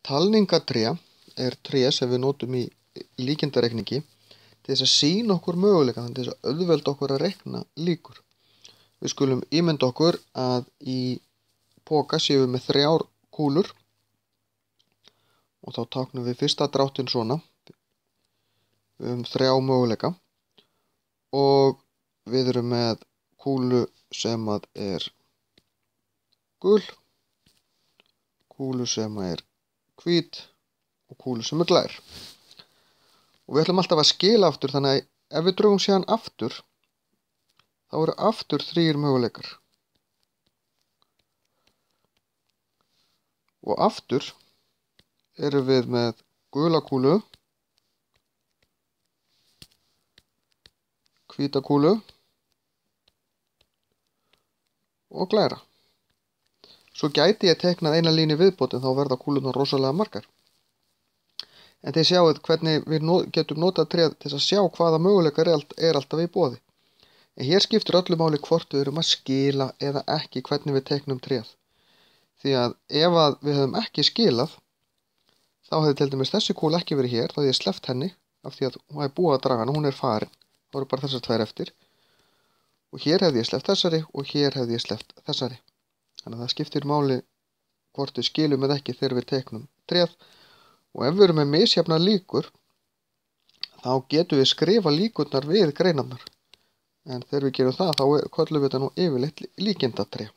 Talningatré er tré sem við notum í líkindareikningi til þess að sýna okkur möguleika, til þess að auðvelda okkur að reikna líkur. Við skulum ímynda okkur að í poka séum við með 3 kúlur og þá táknum við fyrsta dráttinn svona. Við höfum 3 möguleika og við erum með kúlu sem er gul, kúlu sem er hvít og kúlu sem er glær. Og við ætlum alltaf að skila aftur, þannig að ef við drögum síðan aftur, þá eru aftur 3 möguleikar. Og aftur erum við með gula kúlu, hvíta kúlu og glæra. Svo gæti ég teiknað eina línu í viðbót en þá verða kúlunar rosalega margar. En þið sjáuð hvernig við getum notað tréð til að sjá hvaða möguleikar er alltaf í boði. En hér skiptir öllu máli hvort við erum að skila eða ekki hvernig við teiknum tréð. Því að ef við höfum ekki skilað, þá hefði til dæmis þessi kúla ekki verið hér, þá hefði ég sleppt henni af því að hún er búið að draga hana, hún er farin. Þá eru bara þessar 2 eftir. Og hér hefði ég sleppt þessari og hér hefði ég sleppt þessari. Þannig að það skiptir máli hvort við skilum eða ekki þegar við teiknum tréð. Og ef við erum með misjafnar líkur, þá getum við skrifa líkurnar við greinarnar. En þegar við gerum það, þá köllum við þetta nú yfirleitt líkindatré.